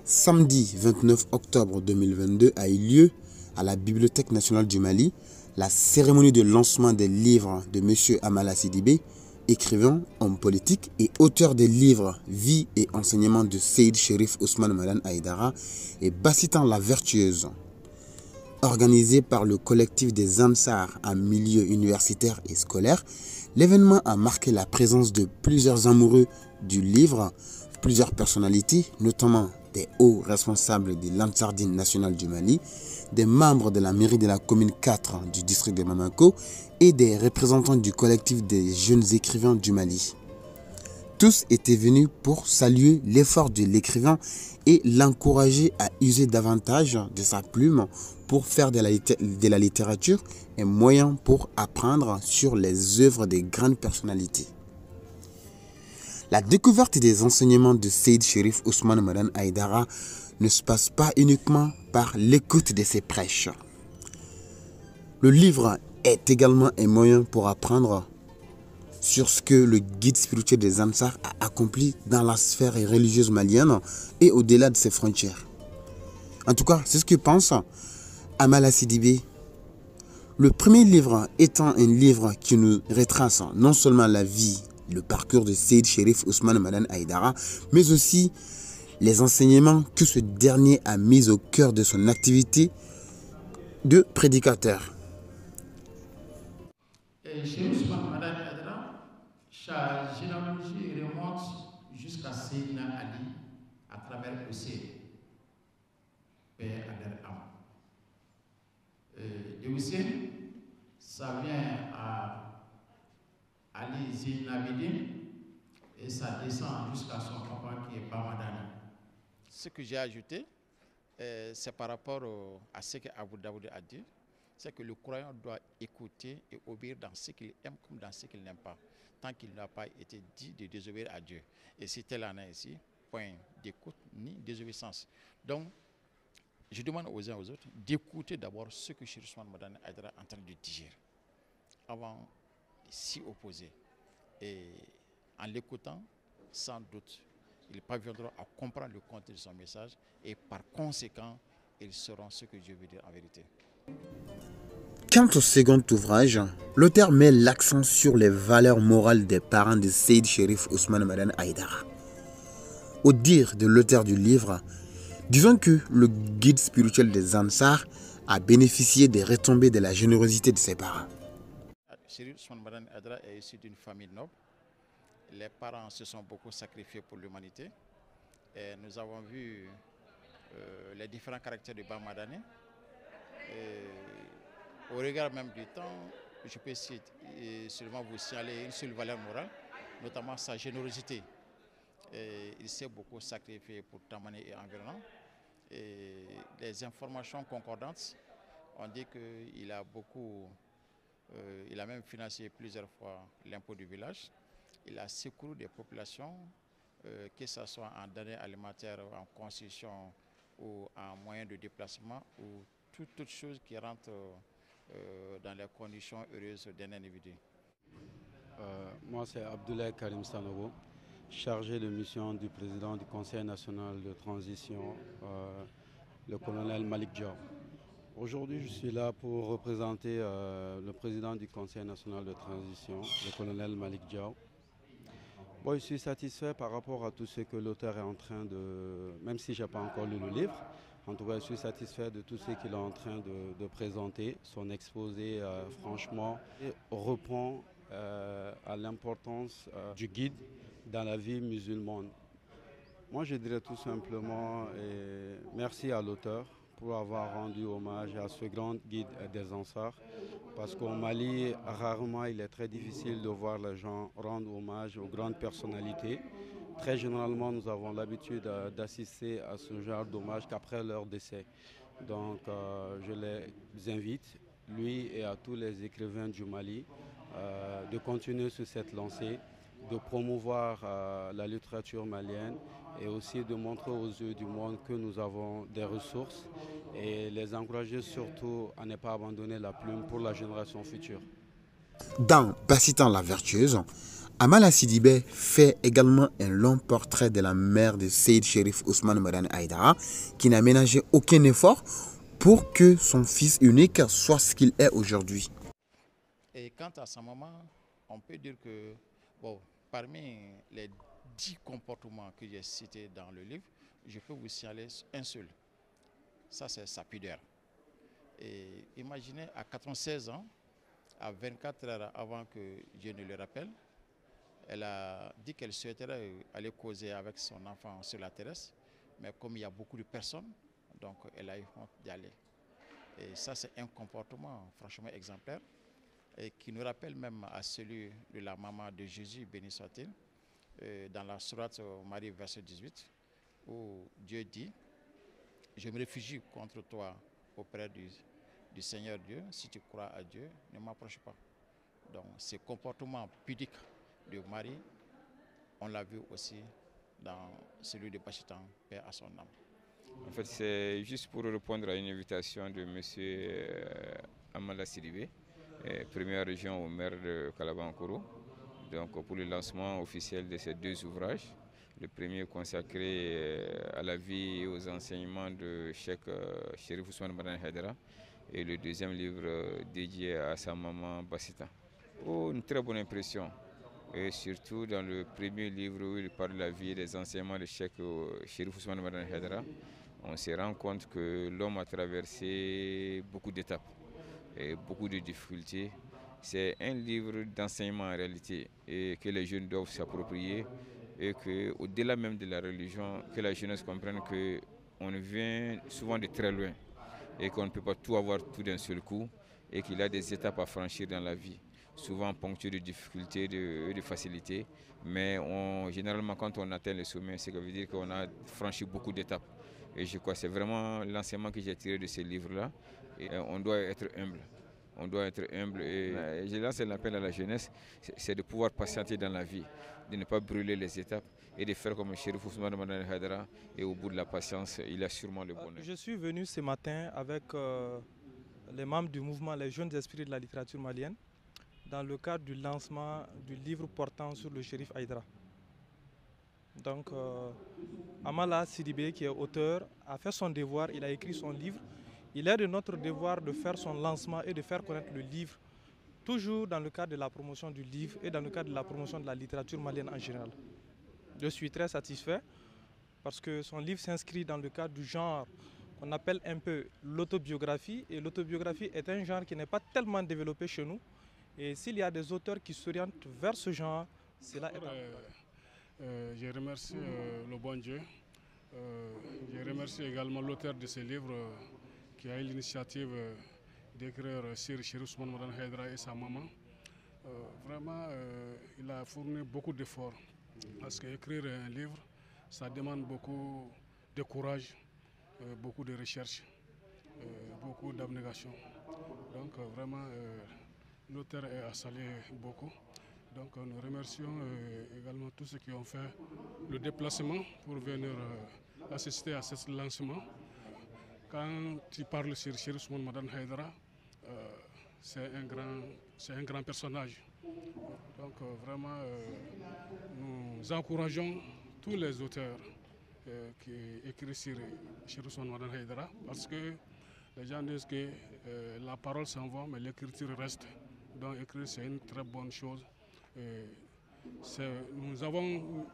Samedi 29 octobre 2022 a eu lieu à la Bibliothèque nationale du Mali la cérémonie de lancement des livres de M. Amala Sidibé, écrivain, homme politique et auteur des livres Vie et enseignement de Seyd Cherif Ousmane Madan Haïdara et Bassitan la Vertueuse. Organisé par le collectif des Ansar en milieu universitaire et scolaire, l'événement a marqué la présence de plusieurs amoureux du livre, plusieurs personnalités, notamment des hauts responsables de l'Ansardine nationale du Mali, des membres de la mairie de la commune 4 du district de Mamako et des représentants du collectif des jeunes écrivains du Mali. Tous étaient venus pour saluer l'effort de l'écrivain et l'encourager à user davantage de sa plume pour faire de la littérature un moyen pour apprendre sur les œuvres des grandes personnalités. La découverte des enseignements de Seyd Cherif Ousmane Madan Haïdara ne se passe pas uniquement par l'écoute de ses prêches. Le livre est également un moyen pour apprendre sur ce que le guide spirituel des Ansar a accompli dans la sphère religieuse malienne et au-delà de ses frontières. En tout cas, c'est ce que pense Amala Sidibé. Le premier livre étant un livre qui nous retrace non seulement la vie, le parcours de Seyd Cherif Ousmane Madan Haïdara, mais aussi les enseignements que ce dernier a mis au cœur de son activité de prédicateur. Sa généalogie remonte jusqu'à Seydina Ali à travers Hussein, père à leur âme. De Hussein, ça vient à Ali Zeinabidin et ça descend jusqu'à son papa qui est Bamadani. Ce que j'ai ajouté, c'est par rapport à ce que Abu Daoud a dit, c'est que le croyant doit écouter et obéir dans ce qu'il aime comme dans ce qu'il n'aime pas, tant qu'il n'a pas été dit de désobéir à Dieu. Et si tel en est ici, point d'écoute ni désobéissance. Donc, je demande aux uns et aux autres d'écouter d'abord ce que Cheikh Ousmane Madan Haïdara est en train de dire, avant de s'y opposer. Et en l'écoutant, sans doute, ils parviendront à comprendre le contenu de son message et par conséquent, ils sauront ce que Dieu veut dire en vérité. Quant au second ouvrage, l'auteur met l'accent sur les valeurs morales des parents de Seyd Cherif Ousmane Madan Haïdara. Au dire de l'auteur du livre, disons que le guide spirituel des Ansar a bénéficié des retombées de la générosité de ses parents. Cherif Ousmane Madan Haïdara est issu d'une famille noble. Les parents se sont beaucoup sacrifiés pour l'humanité. Nous avons vu les différents caractères de Bamadani. Au regard même du temps, je peux seulement vous signaler une seule valeur morale, notamment sa générosité. Il s'est beaucoup sacrifié pour Tamani et environ. Et les informations concordantes ont dit qu'il a il a même financé plusieurs fois l'impôt du village. Il a secouru des populations, que ce soit en denrées alimentaires, en construction ou en moyens de déplacement, ou toute chose qui rentre dans les conditions heureuses d'un individu. Moi, c'est Abdoulaye Karim Sanogo, chargé de mission du président du Conseil national de transition, le colonel Malik Diaw. Aujourd'hui, je suis là pour représenter le président du Conseil national de transition, le colonel Malik Diaw. Bon, je suis satisfait par rapport à tout ce que l'auteur est en train de... Même si je n'ai pas encore lu le livre, en tout cas, je suis satisfait de tout ce qu'il est en train de présenter. Son exposé, franchement, reprend à l'importance du guide dans la vie musulmane. Moi, je dirais tout simplement merci à l'auteur pour avoir rendu hommage à ce grand guide des Ansars. Parce qu'au Mali, rarement, il est très difficile de voir les gens rendre hommage aux grandes personnalités. Très généralement, nous avons l'habitude d'assister à ce genre d'hommage qu'après leur décès. Donc, je les invite, lui et à tous les écrivains du Mali, de continuer sur cette lancée, de promouvoir la littérature malienne et aussi de montrer aux yeux du monde que nous avons des ressources et les encourager surtout à ne pas abandonner la plume pour la génération future. Dans Bassitan la vertueuse, Amala Sidibé fait également un long portrait de la mère de Seyd Cherif Ousmane Madani Haïdara, qui n'a ménagé aucun effort pour que son fils unique soit ce qu'il est aujourd'hui. Et quant à sa maman, on peut dire que, bon, parmi les 10 comportements que j'ai cités dans le livre, je peux vous signaler un seul. Ça, c'est sa pudeur. Et imaginez, à 96 ans, à 24 heures avant que Dieu ne le rappelle, elle a dit qu'elle souhaiterait aller causer avec son enfant sur la terrasse, mais comme il y a beaucoup de personnes, donc elle a eu honte d'y aller. Et ça, c'est un comportement franchement exemplaire et qui nous rappelle même à celui de la maman de Jésus, béni soit-il, dans la sourate Marie, verset 18, où Dieu dit « Je me réfugie contre toi auprès du Seigneur Dieu, si tu crois à Dieu, ne m'approche pas. » Donc, ce comportement pudique de Marie, on l'a vu aussi dans celui de Bachitan, paix à son âme. En fait, c'est juste pour répondre à une invitation de M. Amala Sidibé, première région au maire de Kalabankoro, donc pour le lancement officiel de ces 2 ouvrages. Le premier consacré à la vie et aux enseignements de Cheikh Cherif Ousmane Madani Haïdara, et le deuxième livre dédié à sa maman Bassita. Oh, une très bonne impression. Et surtout dans le premier livre où il parle de la vie et des enseignements de Cheikh Cherif Ousmane Madani Haïdara, on se rend compte que l'homme a traversé beaucoup d'étapes et beaucoup de difficultés. C'est un livre d'enseignement en réalité et que les jeunes doivent s'approprier et qu'au-delà même de la religion, que la jeunesse comprenne qu'on vient souvent de très loin et qu'on ne peut pas tout avoir tout d'un seul coup et qu'il y a des étapes à franchir dans la vie, souvent ponctuées de difficultés et de facilités, mais généralement quand on atteint le sommet, ça veut dire qu'on a franchi beaucoup d'étapes. Et je crois que c'est vraiment l'enseignement que j'ai tiré de ces livres-là. Et on doit être humble. On doit être humble. Et je lance un appel à la jeunesse, c'est de pouvoir patienter dans la vie, de ne pas brûler les étapes et de faire comme Cherif Ousmane Madani Haïdara. Et au bout de la patience, il a sûrement le bonheur. Je suis venu ce matin avec les membres du mouvement Les Jeunes Esprits de la littérature malienne dans le cadre du lancement du livre portant sur le Cherif Haïdara. Donc, Amala Sidibé, qui est auteur, a fait son devoir, il a écrit son livre. Il est de notre devoir de faire son lancement et de faire connaître le livre, toujours dans le cadre de la promotion du livre et dans le cadre de la promotion de la littérature malienne en général. Je suis très satisfait parce que son livre s'inscrit dans le cadre du genre qu'on appelle un peu l'autobiographie. Et l'autobiographie est un genre qui n'est pas tellement développé chez nous. Et s'il y a des auteurs qui s'orientent vers ce genre, c'est là. Je remercie le bon Dieu. Je remercie également l'auteur de ce livre qui a eu l'initiative d'écrire sur Cherif Ousmane Madani Haïdara et sa maman. Vraiment, il a fourni beaucoup d'efforts parce qu'écrire un livre, ça demande beaucoup de courage, beaucoup de recherche, beaucoup d'abnégation. Donc vraiment, l'auteur a salué beaucoup. Donc nous remercions également tous ceux qui ont fait le déplacement pour venir assister à ce lancement. Quand tu parles sur Cherif Ousmane Madani Haïdara, c'est un grand personnage. Donc vraiment, nous encourageons tous les auteurs qui écrivent sur Cherif Ousmane Madani Haïdara parce que les gens disent que la parole s'en va, mais l'écriture reste. Donc écrire, c'est une très bonne chose. Nous avons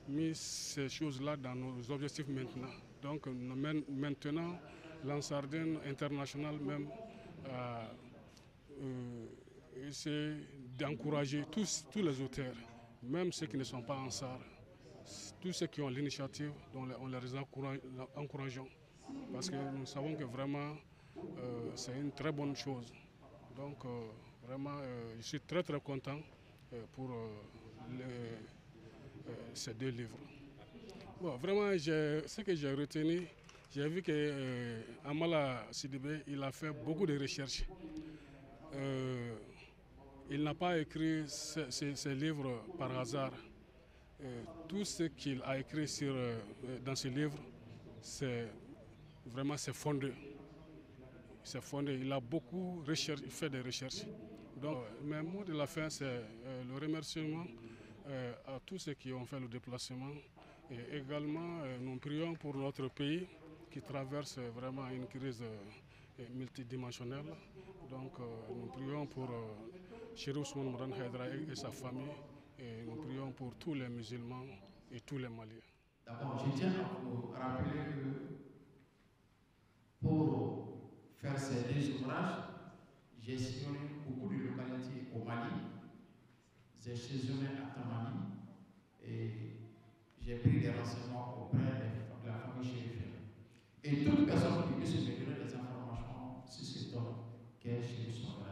mis ces choses-là dans nos objectifs maintenant. Donc maintenant, l'Ansardine internationale même essaie d'encourager tous les auteurs, même ceux qui ne sont pas Ansar, tous ceux qui ont l'initiative, on les encourageons. Parce que nous savons que vraiment c'est une très bonne chose. Donc vraiment, je suis très content pour ces 2 livres. Bon, vraiment, ce que j'ai retenu, j'ai vu que Amala Sidibé, il a fait beaucoup de recherches. Il n'a pas écrit ces livres par hasard. Tout ce qu'il a écrit dans ce livre, c'est fondé. C'est fondé. Il a beaucoup fait des recherches Donc, mes mots de la fin, c'est le remerciement à tous ceux qui ont fait le déplacement. Et également, nous prions pour notre pays qui traverse vraiment une crise multidimensionnelle. Donc, nous prions pour Cheikh Ousmane Madaane Haïdara et sa famille. Et nous prions pour tous les musulmans et tous les Maliens. D'abord, je tiens à vous rappeler que pour faire ces deux ouvrages, j'ai sillonné beaucoup de localités au Mali. J'ai séjourné à Tamani et j'ai pris des renseignements auprès de la famille chérifienne. Et toute personne qui puisse me donner des informations sur cet homme, qui est Cheikh Ousmane